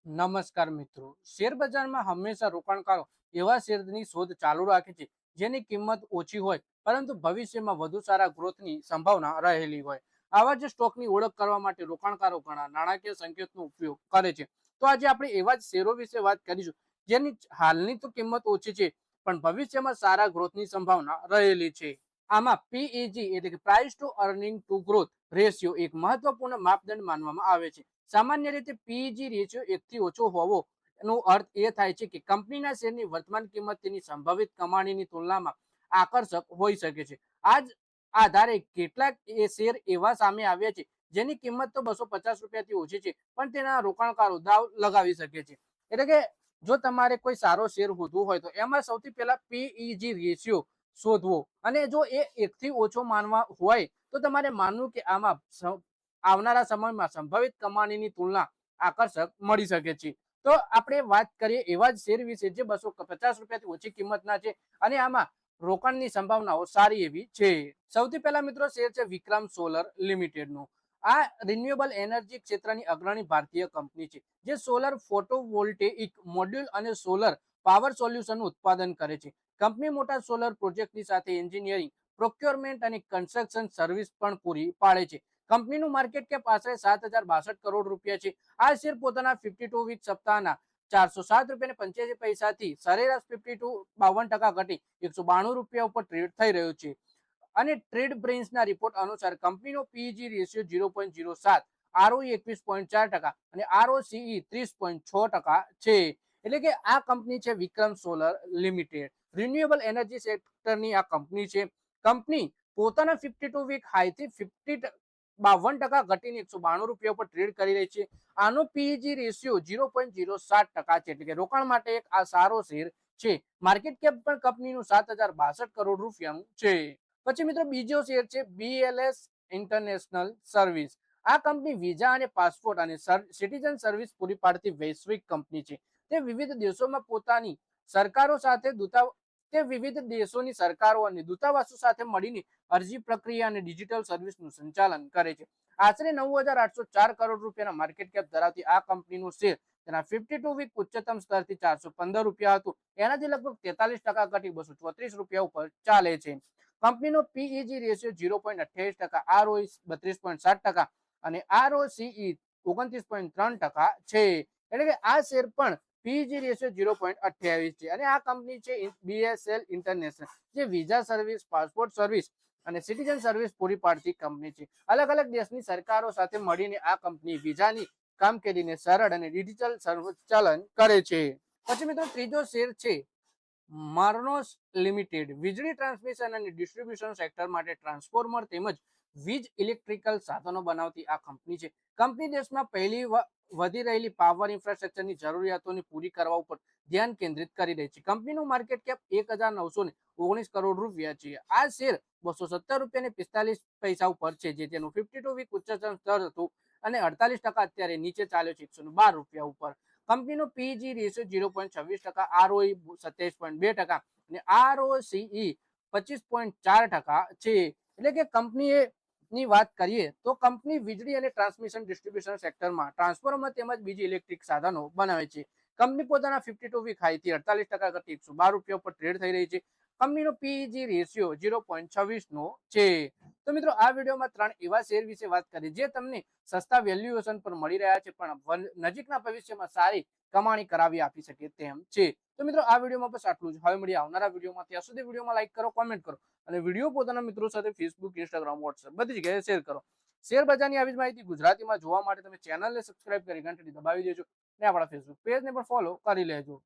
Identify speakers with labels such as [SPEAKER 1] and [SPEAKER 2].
[SPEAKER 1] નમસ્કાર મિત્રો, શેર બજારમાં હંમેશા રોકાણકારો એવા શેરની શોધ ચાલુ રાખે છે જેની કિંમત ઓછી હોય પરંતુ ભવિષ્યમાં વધુ સારા ગ્રોથની સંભાવના રહેલી હોય. આવા જ સ્ટોકની ઓળખ કરવા માટે રોકાણકારો ઘણા નાણાકીય સંકેતનો ઉપયોગ કરે છે. તો આજે આપણે એવા જ શેરો વિશે વાત કરીશું જેની હાલની તો કિંમત ઓછી છે પણ ભવિષ્યમાં સારા ગ્રોથની સંભાવના રહેલી છે. આમાં પીઈજી એટલે કે price to earning to growth ratio એક મહત્વપૂર્ણ માપદંડ માનવામાં આવે છે. સામાન્ય રીતે પીઈજી રેશિયો 1 થી ઓછો હોવો એનો અર્થ એ થાય છે કે કંપનીના શેરની વર્તમાન કિંમત તેની સંભવિત કમાણીની તુલનામાં આકર્ષક હોઈ શકે છે. આ જ આધારે કેટલાક શેર એવા સામે આવ્યા છે જેની કિંમત તો ₹250 થી ઓછી છે પણ તેના રોકાણકારો દાવ લગાવી શકે છે. એટલે કે જો તમારે કોઈ સારો શેર શોધવો હોય તો એમાં સૌથી પહેલા પીઈજી રેશિયો શોધવો, અને જો એ 1 થી ઓછો માનવા હોય તો તમારે માનવું કે આમાં આવનારા સમયમાં સંભવિત કમાણીની તુલના આકર્ષક મળી શકે છે. તો આપણે વાત કરીએ એવા જ શેર વિશે જે ₹250 થી ઓછી કિંમતના છે અને આમાં રોકાણની સંભાવનાઓ સારી એવી છે. સૌથી પહેલા મિત્રો શેર છે વિક્રમ સોલર લિમિટેડ નું. આ રિન્યુએબલ એનર્જી ક્ષેત્રની અગ્રણી ભારતીય કંપની છે જે સોલર ફોટોવોલ્ટેઇક મોડ્યુલ અને સોલર પાવર સોલ્યુશનનું ઉત્પાદન કરે છે. કંપની મોટા સોલર પ્રોજેક્ટની સાથે એન્જિનિયરિંગ, પ્રોક્યોરમેન્ટ અને કન્સ્ટ્રક્શન સર્વિસ પણ પૂરી પાડે છે. કંપનીનું માર્કેટ કેપ આશરે ₹7,062 કરોડ છે. આ શેર પોતાના 52 વીક સપ્તાહના ₹407.85 થી સરેરાશ 52 ઘટી ₹192 ઉપર ટ્રેડ થઈ રહ્યો છે. અને ટ્રેડ બ્રેન્ચના રિપોર્ટ અનુસાર કંપનીનો પીઈજી રેશિયો 0.07, આરઓઈ 21.4% અને આરઓસીઈ 30.6% છે. એટલે કે આ કંપની છે વિક્રમ સોલર લિમિટેડ. રિન્યુએબલ એનર્જી સેક્ટરની આ કંપની છે. કંપની પોતાના 52 વીક હાઈથી 52% ઘટીને ₹192 પર ટ્રેડ કરી રહી છે. આનો પીઈજી રેશિયો 0.07% છે. એટલે કે રોકાણ માટે એક આ સારો શેર છે. માર્કેટ કેપ પણ કંપનીનું ₹7,062 કરોડ છે. પછી મિત્રો બીજો શેર છે બીએલએસ ઇન્ટરનેશનલ સર્વિસ. આ કંપની વિઝા અને પાસપોર્ટ અને સિટીઝન સર્વિસ પૂરી પાડતી વૈશ્વિક કંપની છે. તે વિવિધ દેશોમાં પોતાની સરકારો સાથે વિવિધ દેશોની સરકારો અને દૂતાવાસો સાથે મળીને અરજી પ્રક્રિયા અને ડિજિટલ સર્વિસનું સંચાલન કરે છે. આશરે ₹9,804 કરોડ માર્કેટ કેપ ધરાવતી આ કંપનીનું શેર તેના 52 વીક ઉચ્ચતમ સ્તરથી ₹415 હતું. એનાથી લગભગ 43% ઘટી ₹234 ઉપર ચાલે છે. કંપનીનો પીઈજી રેશિયો 0.28%, આરઓઈ 32.7% અને આરઓસીઈ 29.3% છે. એટલે કે આ શેર પણ પીઈજી રેશિયો 0.28 છે. અને આ કંપની છે બીએસએલ ઇન્ટરનેશનલ જે વિઝા સર્વિસ, પાસપોર્ટ સર્વિસ અને સિટીઝન સર્વિસ પૂરી પાડતી કંપની છે. અલગ અલગ દેશની સરકારો સાથે મળીને આ કંપની વિઝાની કામગીરીને સરળ અને ડિજિટલ સંચાલન કરે છે. પછી મિત્રો ત્રીજો શેર છે માર્નોસ લિમિટેડ. વીજળી ટ્રાન્સમિશન અને ડિસ્ટ્રીબ્યુશન સેક્ટર માટે ટ્રાન્સફોર્મર તેમજ વીજ ઇલેક્ટ્રિકલ સાધનો બનાવતી આ કંપની છે. કંપની દેશમાં વધી રહેલી પાવર ઇન્ફ્રાસ્ટ્રક્ચરની જરૂરિયાતોને પૂરી કરવા ઉપર ધ્યાન કેન્દ્રિત કરી રહી છે. કંપનીનું માર્કેટ કેપ ₹1,919 કરોડ છે. આ શેર ₹217.45 ઉપર છે જે તેનું 52 વીક ઉચ્ચતમ સ્તર હતું અને 48% અત્યારે નીચે ચાલ્યો છે ₹112 ઉપર. કંપનીનો પીઈજી રેશિયો 0.26%, આરઓઈ 27.2% અને આરઓસીઈ 25.4% છે. એટલે કે કંપનીની વાત કરીએ તો કંપની વીજળી અને ટ્રાન્સમિશન ડિસ્ટ્રીબ્યુશન સેક્ટરમાં ટ્રાન્સફોર્મર તેમજ બીજી ઇલેક્ટ્રિક સાધનો બનાવે છે. કંપની પોતાના 52 વીક હાઈથી 48% ઘટી ₹112 પર ટ્રેડ થઈ રહી છે. કંપનીનો પીઈજી રેશિયો 0.26 નો છે. તો મિત્રો આ વિડીયોમાં 3 એવા શેર વિશે વાત કરી જે તમને સસ્તા વેલ્યુએશન પર મળી રહ્યા છે પણ નજીકના ભવિષ્યમાં સારી કમાણી કરાવી આપી શકે તેમ છે. તો મિત્રો આ વિડીયોમાં બસ આટલું જ. હવે મળીએ આવનારા વિડીયોમાં. ત્યાં સુધી વિડીયોમાં લાઈક કરો, કોમેન્ટ કરો અને વિડીયો પોતાના મિત્રો સાથે ફેસબુક, ઇન્સ્ટાગ્રામ, વોટ્સએપ બધી જગ્યાએ શેર કરો. શેર બજારની આવી જ માહિતી ગુજરાતીમાં જોવા માટે તમે ચેનલને સબસ્ક્રાઇબ કરી ઘંટડી દબાવી દેજો અને આપણા ફેસબુક પેજને પણ ફોલો કરી લેજો.